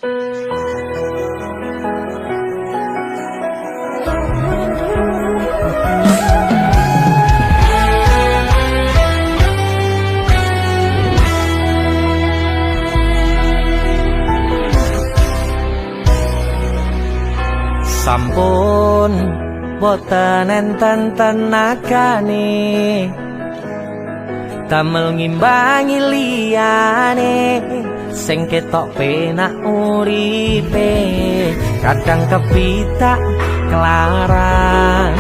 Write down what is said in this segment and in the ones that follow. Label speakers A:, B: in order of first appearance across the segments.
A: Sampun boten enten tenagane damel ngimbangi liyane sing ketok penak uripe kadang kepitak kelaran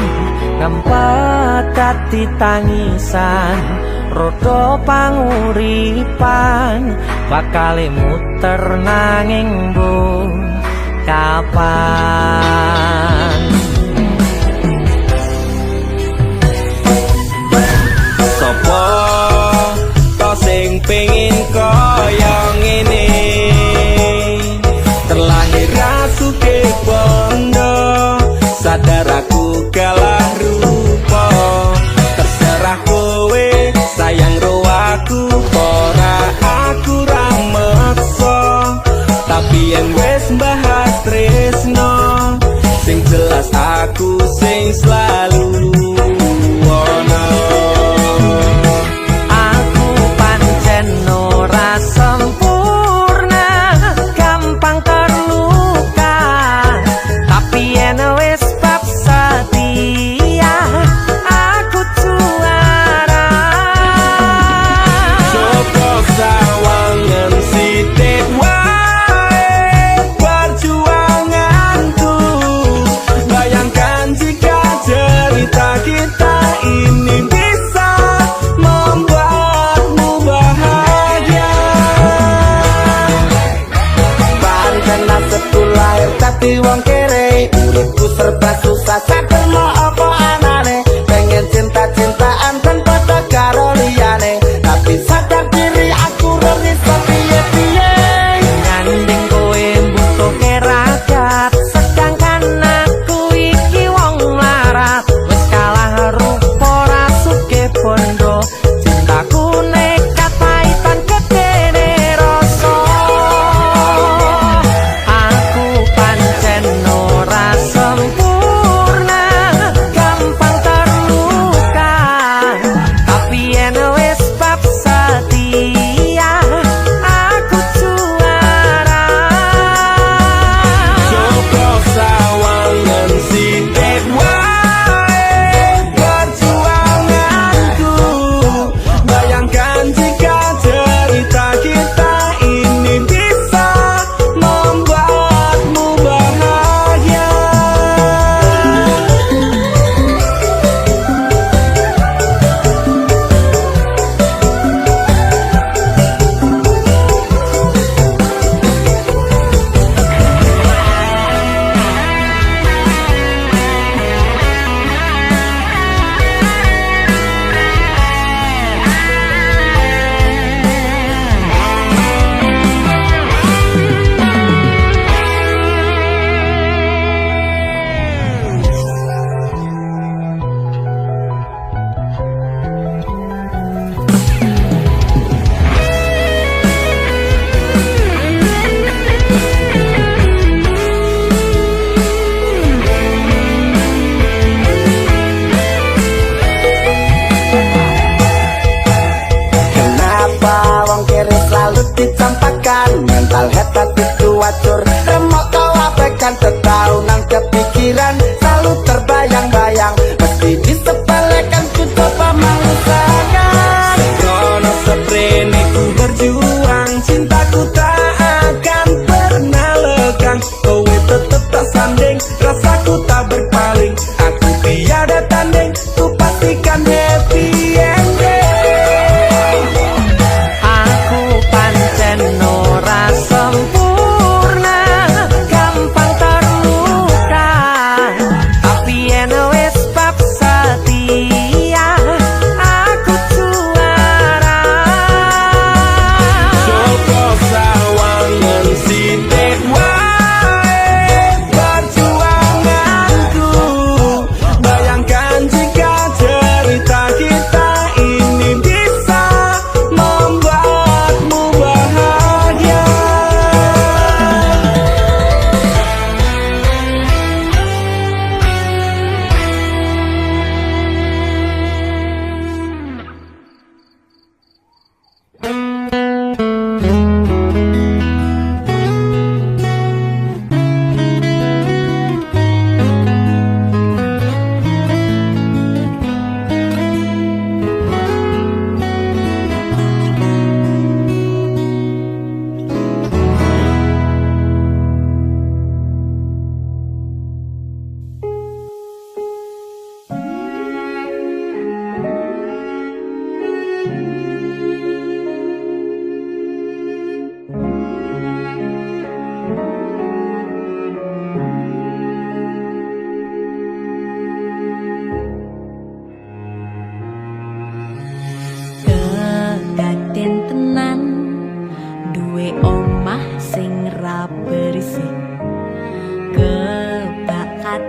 A: ngempet dadi tangisan rodo panguripan bakale muter nanging mbuh kapan
B: sopo to sing pengin kaya ngene terlahir sugih bondo sadar aku kalah rupa terserah kowe sayang ro aku ora aku ra meksa tapi yen wis bahas tresno sing jelas aku sing selalu ono
A: aku pancen ora sempurna gampang terluka tapi yen wis bab setia aku juara
B: coba sawangan sithik wae perjuanganku bayangkan jika cerita kita ini bisa membuatmu bahagia barikan nasibku lahir tapi wong kere uripku serba susah sadar mau apa anane pengen cinta-cintaan tanpa karo liyane tapi sadar diri aku iso piye-piye
A: ngandeng kowe butuh keragat sedangkan aku iki wong larat wis kalah rupa ra sugih bondo cintaku nekat paitan gedene rasa aku pancen ora sempurna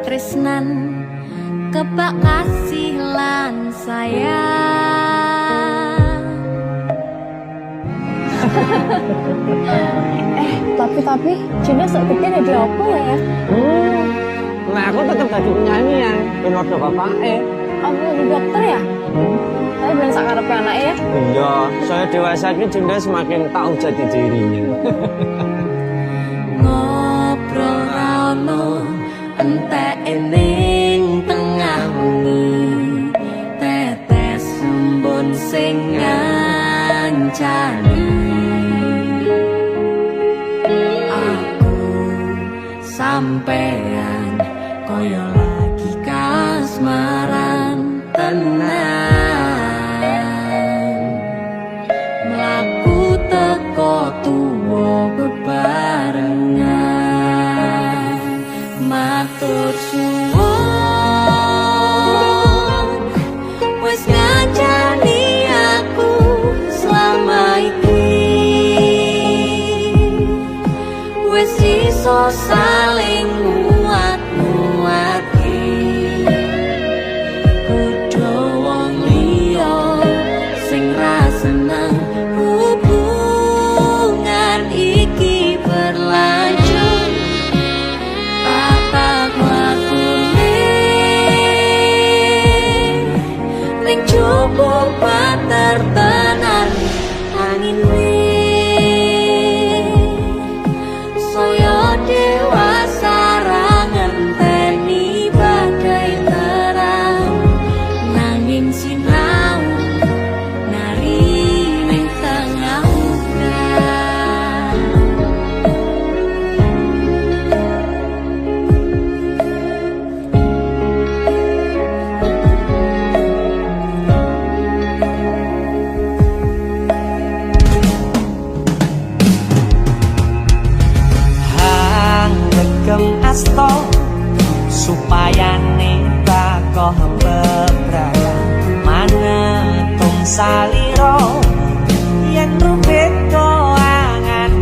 C: katresnan kebak kasih lan sayang.
D: Tapi Juna sok gede jadi apa ya?
A: Nah aku tetep jadi penyanyi ya, ben ordo bapake.
D: Aku jadi dokter ya? Tapi belum sakarepe anaknya ya?
A: Iya, saya dewasa ini Junda semakin tahu jati dirinya.
C: Ngobrol rano entek ning tengah wengi, tetes embun sing ngancani. Aku sampean koyo lagi kasmaran tenan, mlaku teko tuwa bebarengan, matur suwun wis ngancani aku selama iki, wis iso saling nguat-nguati. Kudu wong liya sing ra seneng hubungan iki berlanjut. Tatak lakune ning cukup patertenan angin saya dewasa ra ngenteni badai terang, nanging sinau nari ning tengah udan.
A: Hang regem asto supaya nembako bebrayan manetung saliro yen rubet koangan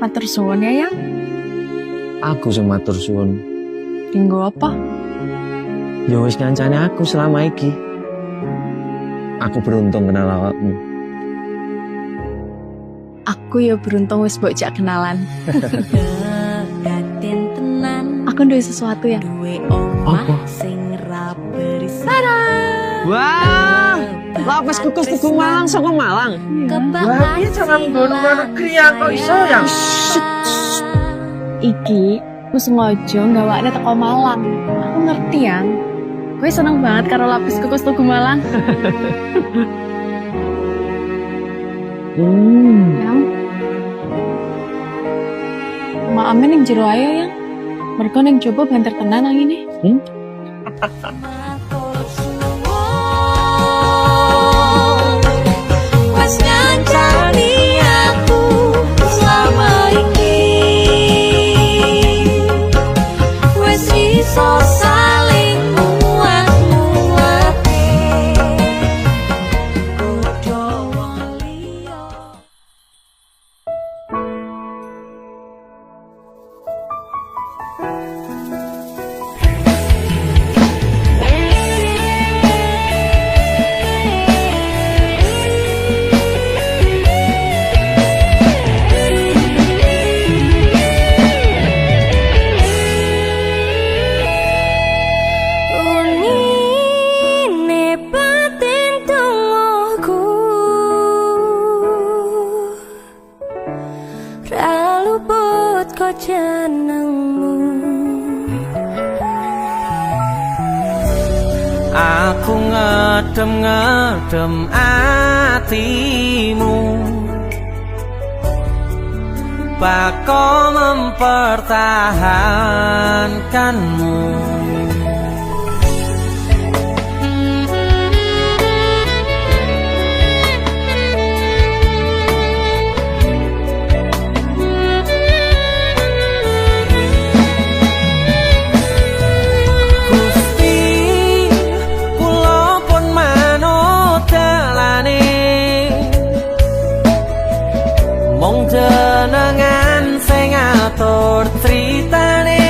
D: Matur suwun ya, Yang.
A: Aku sing matur suwun.
D: Dinggo apa?
A: Ya wis ngancane aku selama iki. Aku beruntung kenal awakmu.
D: Aku ya beruntung wis mbok jak kenalan.
C: Dekatin tenan
D: Aku duwe sesuatu ya.
C: duwe omah
A: Apa?
C: sing rapi
A: Wah, lapis kukus Tugu Malang saka Malang.
C: Wah,
E: Iya jangan nggon luar negeri ya kok iso ya.
D: Iki aku sengaja gawakne teko Malang. Aku ngerti Yang. Gue seneng banget karo lapis kukus Tugu Malang. Yang. Maame ning jero ae Yang. Mergo ning jowo banter tenan angine.
C: Wes ngancani aku selama iki wes iso saling muat-muate kudu wong liya. Unine batin tungguku raluput kok jenengmu.
E: Aku ngedem-ngedem atimu, bako mempertahankanmu. Gusti, kula pun manut dalane, mung jenengan sing ngatur critane.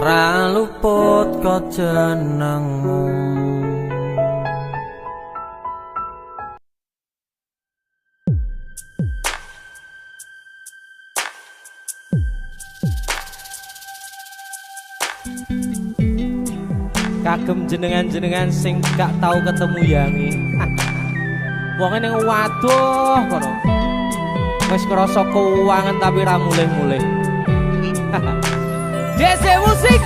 E: ora luput kok jenengmu. Kagem jenengan-jenengan sing gak tau ketemu yangi. Wonge ning waduh kono. Wis ngrasa keuangan tapi ra mulih-mulih. DC musik.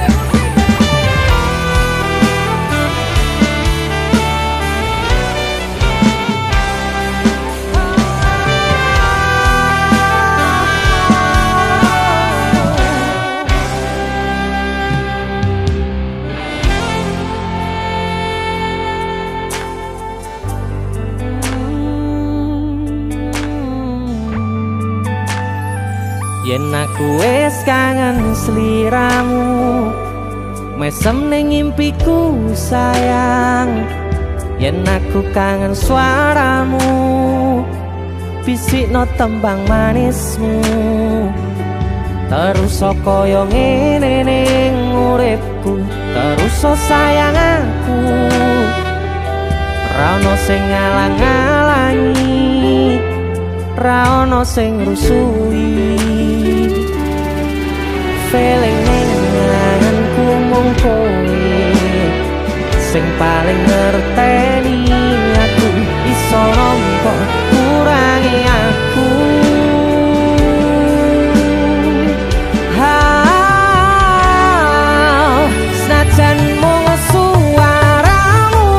E: Yen aku wis kangen sliramu, mesem ning impiku sayang. Yen aku kangen suaramu, bisikno tembang manismu. Terus kaya ngene ning uripku, terus sayang aku. Ra ono sing ngalang-alangi, ra ono sing rusui. Feeling ning anganku mung kowe sing paling ngerteni aku. Iso nampa kurangi aku. Senajan mung suaramu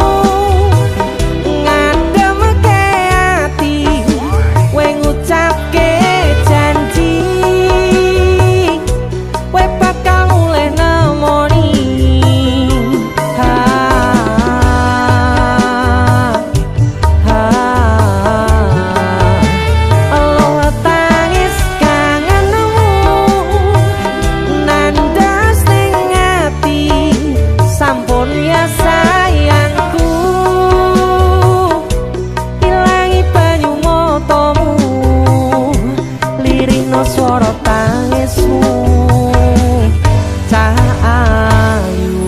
E: ngademke ati, kowe ngucapke janji kowe bakal mulih nemoni. Allah tangis kangenmu nandas ning ati, sampun ya sayangku. Ilangi banyu matamu, lirihno swara tangismu. Cahayu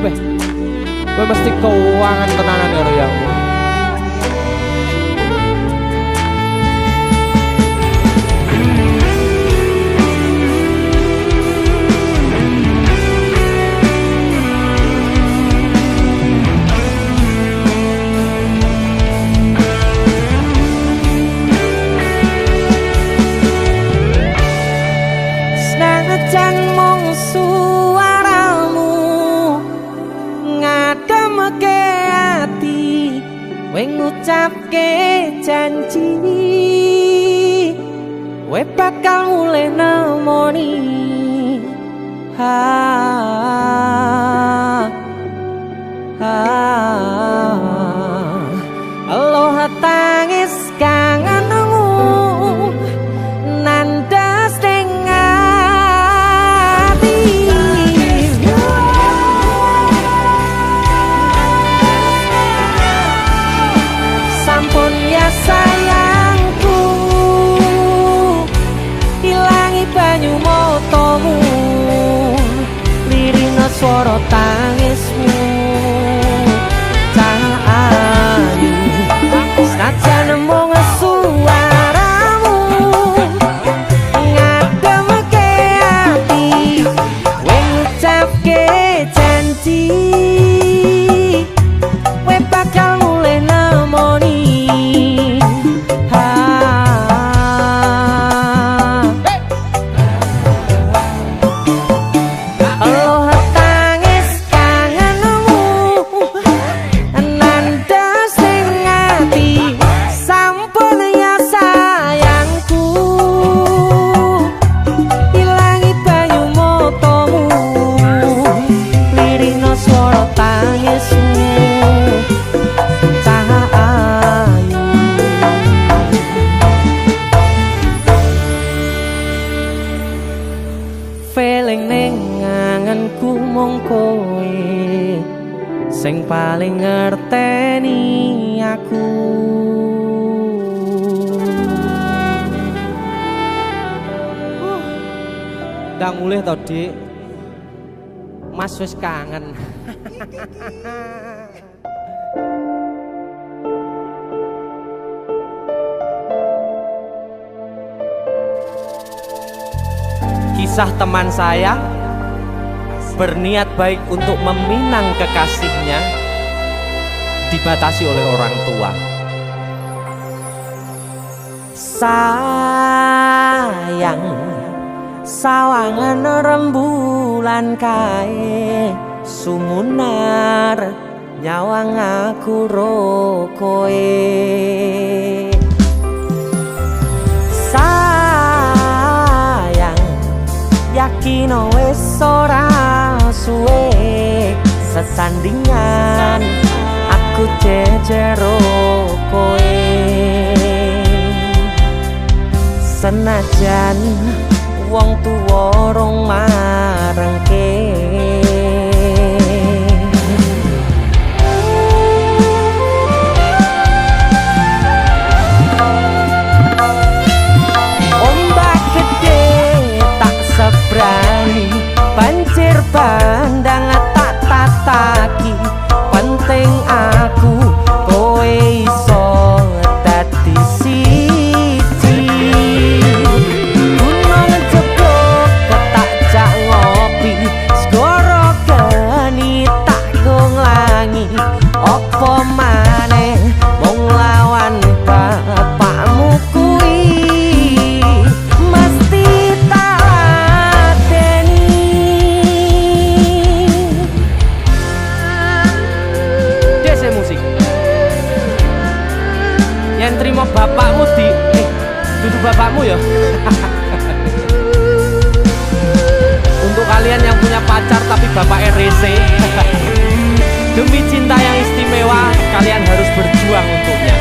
E: weh, kowe mesti keuangan tenanan karo yamu. Senajan mung suaramu ngademke ati, kowe ngucapke janji kowe bakal mulih nemoni. Allah tangis kangenmu nandas ning ati, sampun ya sayangku. Ilangi banyu matamu, lirihno swara tangismu. Cahayu senajan mung suaramu ngademke ati, kowe ngucapke janji kowe bakal mulih nemoni. Allah tangis kangenmu nandas ning ati, sampun ya sayangku. Ilangi banyu matamu, lirihno swara tangismu. Cahayu feeling ning anganku mung kowe sing paling ngerteni aku. diundang mulih to, Dik. Mas wis kangen. Kisah teman saya berniat baik untuk meminang kekasihnya dibatasi oleh orang tua. Sayang, sawangan rembulan kae sumunar nyawang aku rokoe. Yakin wis ora suwe sesandingan aku jejero kowe. Senajan wong tuwa rong marengke. Banjir bandang tak tataki, penting aku kowe iso dadi siji. Gunung jebok tak jak ngopi, segara geni tak gonglangi. Apa maneh wong lawan bapakmu kuwi mesti yang terima bapakmu di duduk bapakmu ya. Untuk kalian yang punya pacar tapi bapaknya rese, demi cinta yang istimewa kalian harus berjuang untuknya.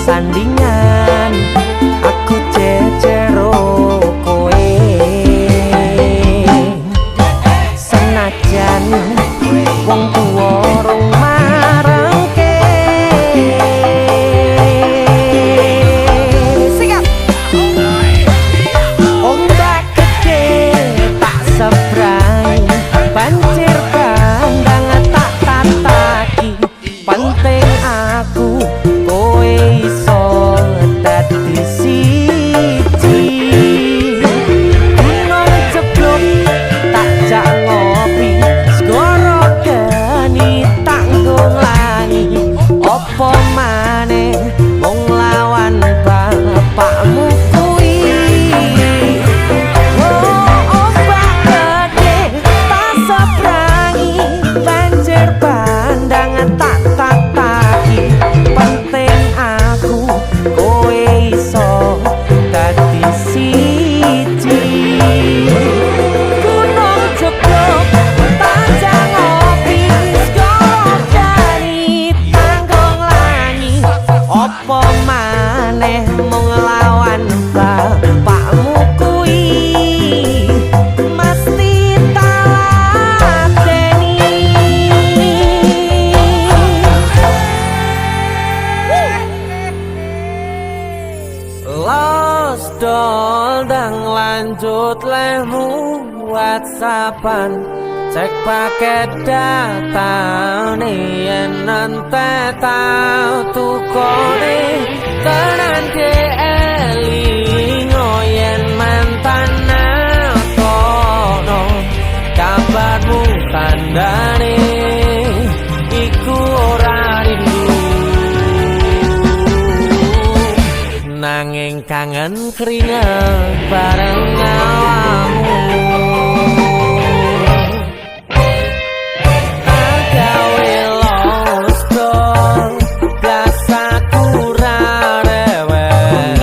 E: Sandingan aku jejero kowe. Senajan wong tuwa rong marengke. Sikap ombak gede tak sebrang, banjir bandang tak tataki, penting aku kowe iso dadi siji. Gunung jeblok tak jak ngopi, segara geni tak gonglangi. Apa maneh wong lawan bapakmu kuwi. Ombak gede tak sebrangi, banjir bandang tak tataki, penting aku kowe iso dadi siji. Gunung jeblok tak jak ngopi, segara geni tak gonglangi. Apa maneh mung lawan bapakmu kuwi mesti tak lateni. Los doldang lanjut lemu WhatsAppan, cek paket data yen nante tau tukone. Tenan ke elingo yen mantan tono, kabarmu tandane iku ora rindu. Nanging kangen keringet bareng awakmu. Agawe los dol, biasa kurang rewel.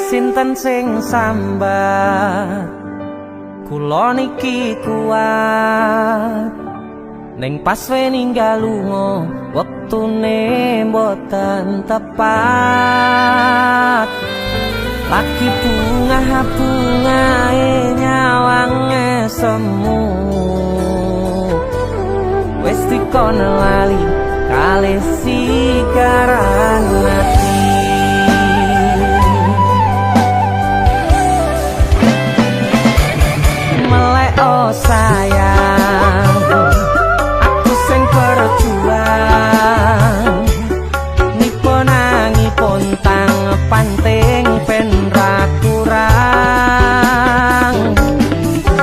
E: sinten sing sambat kula niki kuat ning pas we ninggal lunga wektune mboten tepat lagi bunga-bungae nyawange semu wis dikono lali kalih sikaran ati melek oh sayang aku sing berjuang nipo nangipun tang panting pen ra kurang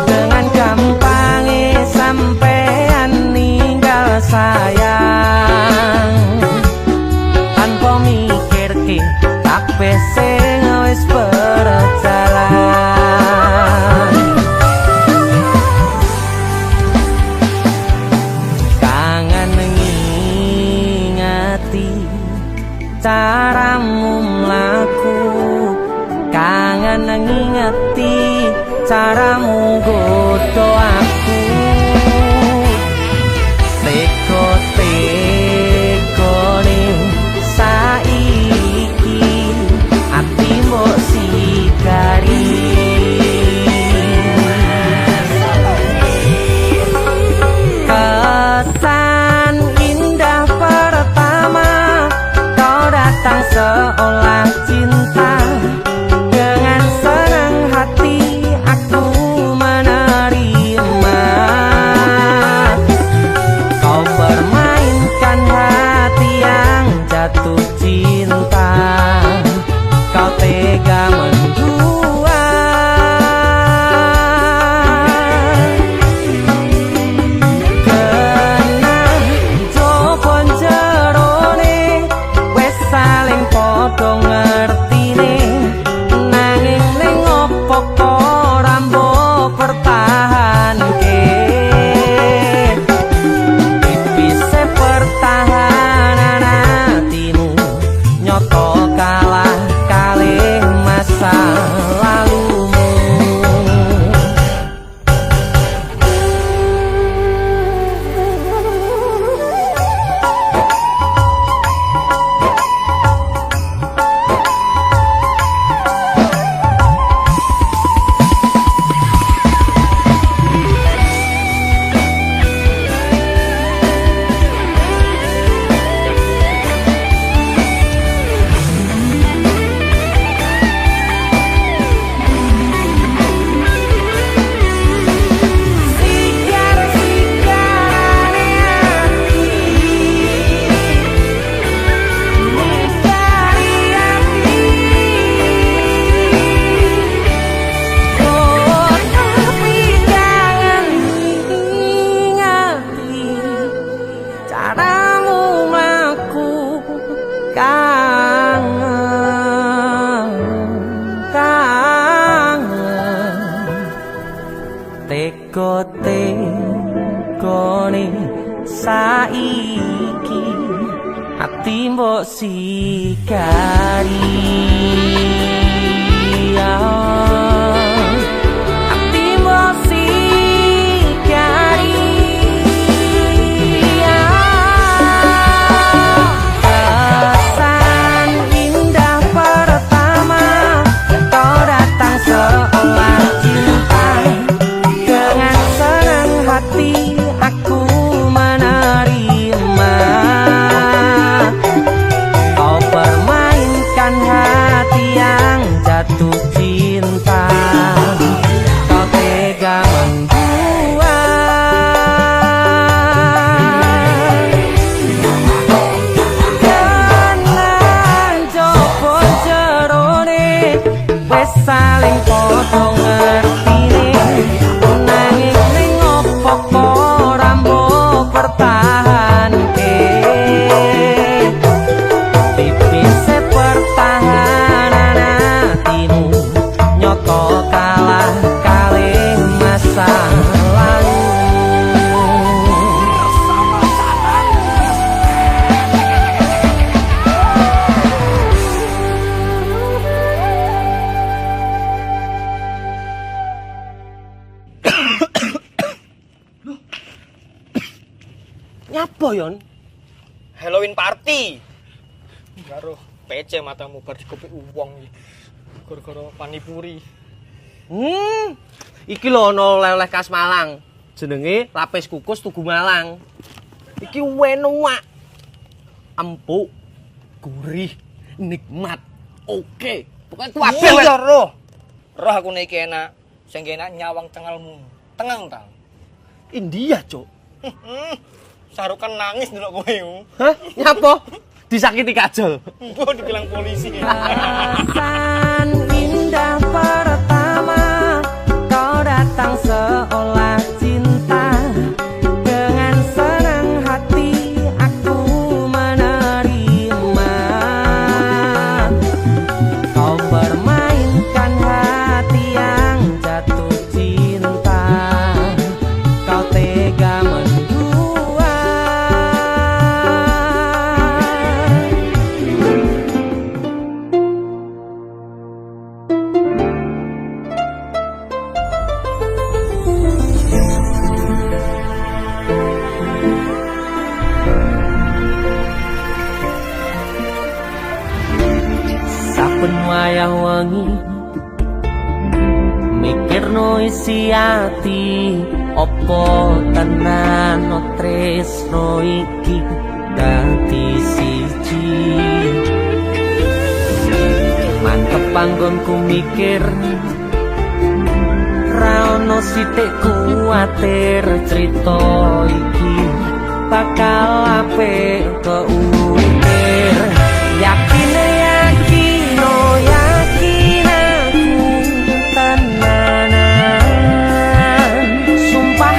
E: dengan gampangnya sampean ninggal sayang tanpa mikir ke kabeh sing wis berjalan kangen ngingati caramu mlaku kangen ngingati caramu godho aku teko-tekone saiki ati mbok sikari kesan indah pertama kau datang seolah cinta dengan senang hati aku menerima kau permainkan hati yang jatuh cinta kau tega mendua kena jopon jerone wes saling podo ngertine nanging ning opo kok rambo pertahanke tipise pertahanan hatimu nyoto kalah kalih masa lalumu caramu mlaku kangen teko-tekone saiki ati mbok sikari ati mbok sikari kesan indah pertama kau datang seolah cinta dengan senang hati aku menerima kau permainkan hati yang jatuh cinta kau tega membuat kanan jopon jerone wes saling podo ngertine nanging ning opo kok rambo pertahanke tipise pertahanan hatimu nyoto kalah kalih masa lalu
A: Apa yon?
F: Halloween party. Karo PC matamu bar dikopi uang iki. Gara-gara panipuri.
A: Iki lho ana oleh-oleh khas Malang. Jenenge lapis kukus Tugu Malang. Iki enak. Empuk, gurih, nikmat. Oke. Pokoke kabeh
F: Iya roh. Roh aku nek iki enak. Sing enak nyawang cengalmu. Tengang ta.
A: India, Cuk.
F: Sarukan nangis ndelok kowe.
A: Hah? Nyapa? Disakiti kajol.
F: Mbok dibilang polisi.
B: Perasaan indah pertama kau datang seolah cinta. Dengan senang hati aku menerima. Kau bermainkan hati yang jatuh cinta. Kau tega mendua. Saben wayah wengi mikirno isi ati opo tenan no tresno iki dadi siji. Mantep panggonku mikir ra ono sithik kuwatir crita iki bakal apik keukir. Yakin oh yakin aku tenanan. Sumpah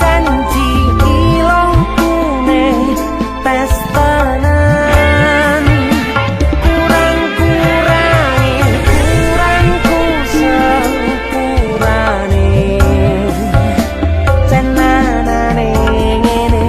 B: janji ilongku nih tes tenan. Kurangku sepurane cenanane ngene.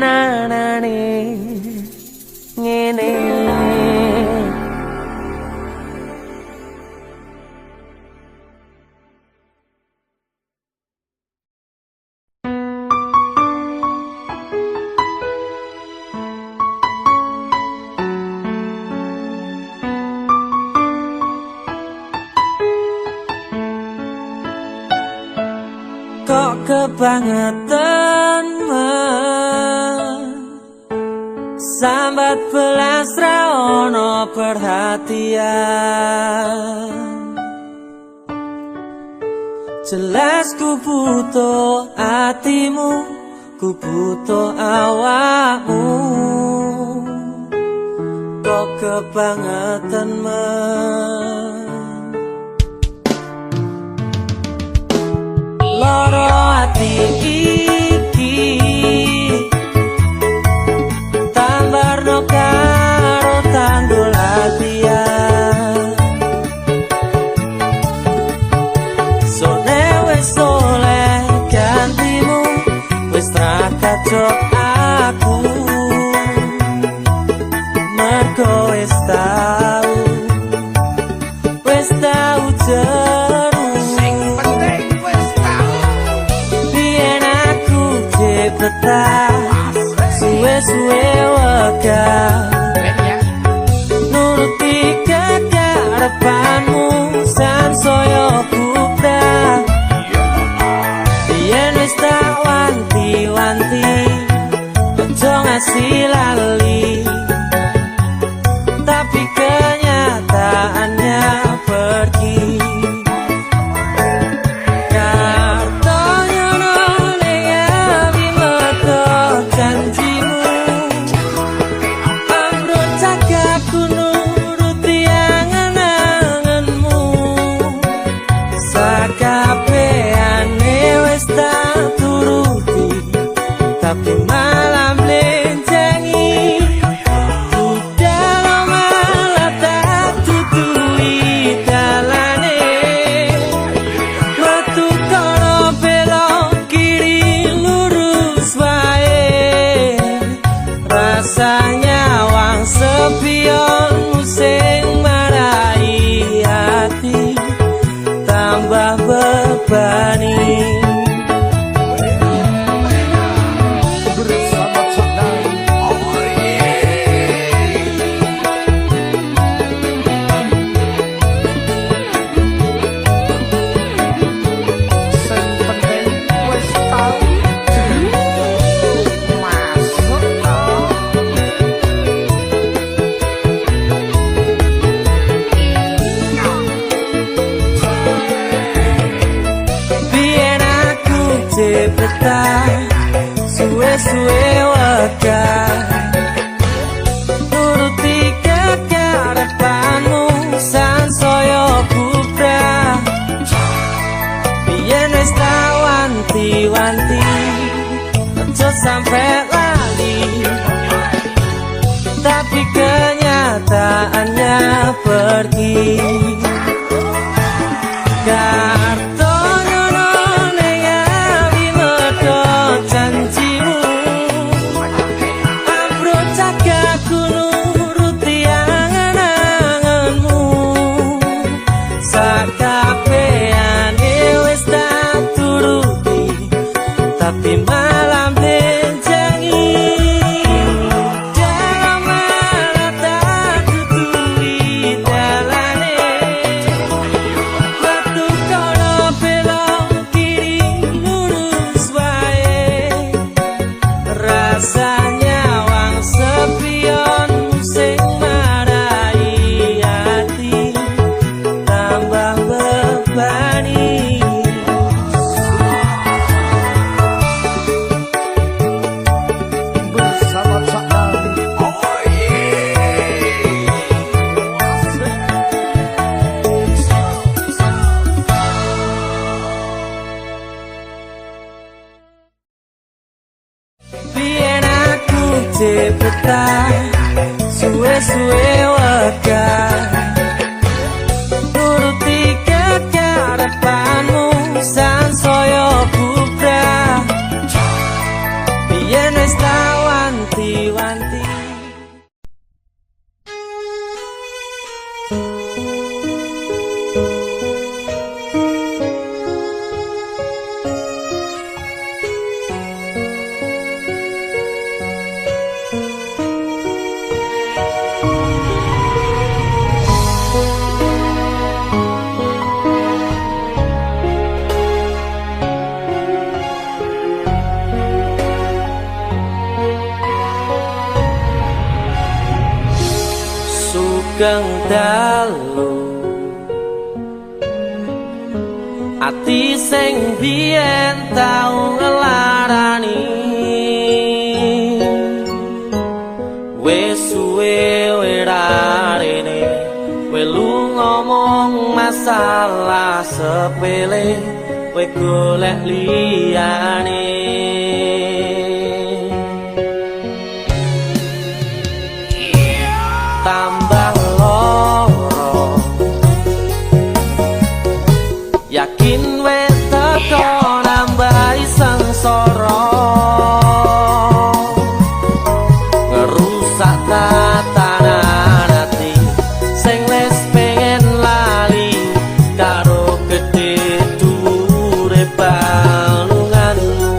A: anane ngene.
E: Kok kebangetan sambat belas ra ono perhatian. Jelas ku butuh hatimu, ku butuh awakmu. Kok kebangetan loro ati iki tambarno karo tanggul latihan. Sone wis oleh gantimu, wis ra kacok aku. Mergo wis tau jeru. Biyen aku cepetan suwe-suwe wegah nuruti kekarepanmu sansaya bubrah. Biyen wis tak wanti-wanti ojo ngasih lali, tapi kenyataannya pergi. Tapi malam lencengi udah malah tak tutui dalane. Metu kono belok kiri lurus wae, rasanya wang sepionmu sing marai hati tambah bebani. Suwe-suwe wegah nuruti kekarepanmu sansaya bubrah. Biyen wis tak wanti-wanti ojo sampe lali, tapi kenyataannya pergi. Tapi malam lencengi dalam malam tak tutui dalane. Metu kono belok kiri lurus wae, rasanya wang sepionmu sing marai hati tambah bebani. Biyen aku cepetan suwe-suwe wegah nuruti kekarepanmu sansaya bubrah. Biyen wis tak sugeng dalu ati sing biyen tau ngelarani wis suwe werarene welu ngomong masalah sepele kowe golek liyane tambah loro yakin wis teko nambahi sengsara ngerusak tatanan ati sing wis pengen lali karo gedhe dhuwure balunganmu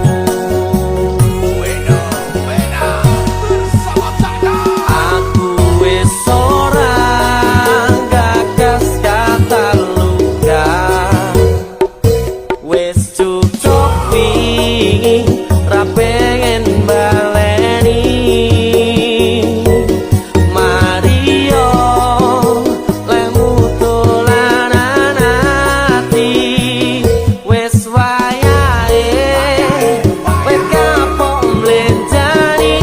E: aku wis ora gagas kata luka wis cukup wingi ra pengen baleni Mario lemu dolanan ati wis wayahe wis kapok mlenjani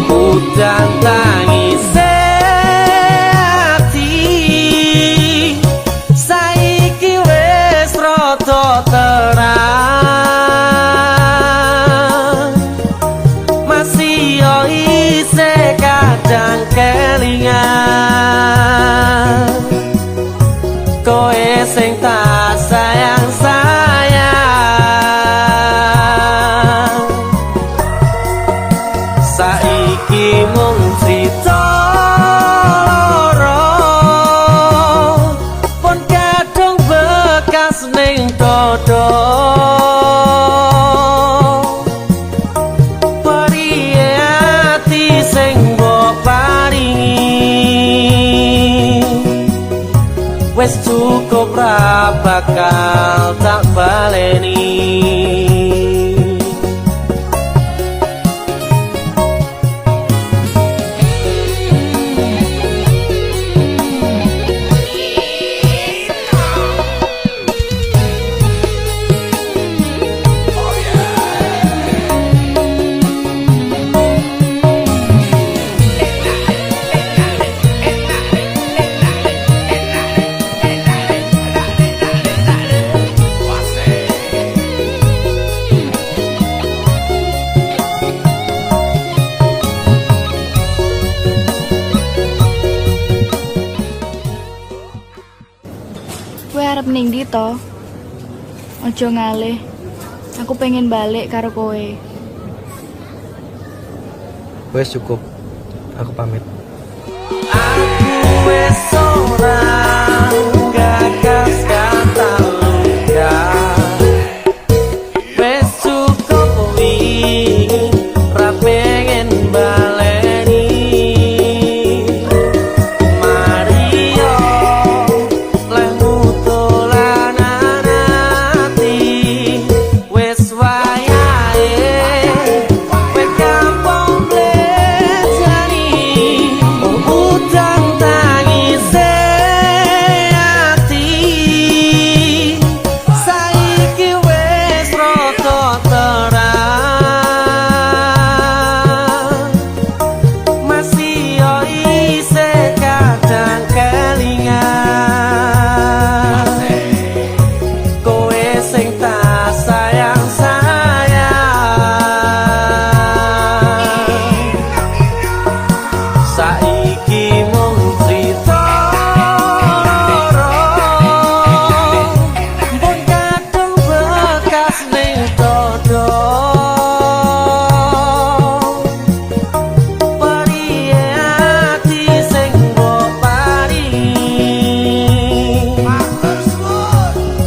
E: udan tangise ati saiki wis rada terang masih yo isih kadang kelingan kowe sing tak sayang-sayang saiki mung crita loro pun kadung bekas ning dodo periye ati sing mbok paringi wis cukup ra bakal tak baleni
D: Kowe arep ning ndi to? Aja ngalih. Aku pengen balik karo kowe.
A: Wes cukup. Aku pamit.
E: aku wis ora gagas kata luka wis cukup wingi ra pengen baleni Mario lemu dolanan ati wis wayahe wis kampung blejani utang tangise ati saiki wis rada terang masih yo isih kadang kelingan kowe sing tak sayang-sayang saiki mung crita loro mbok kadung bekas ning dodo periye ati sing mbok paringi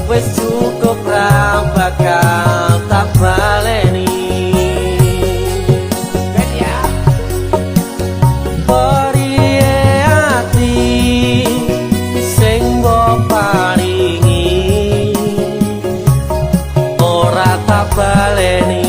E: wis cukup ra bakal tak baleni periye ati sing mbok paringi ora tak baleni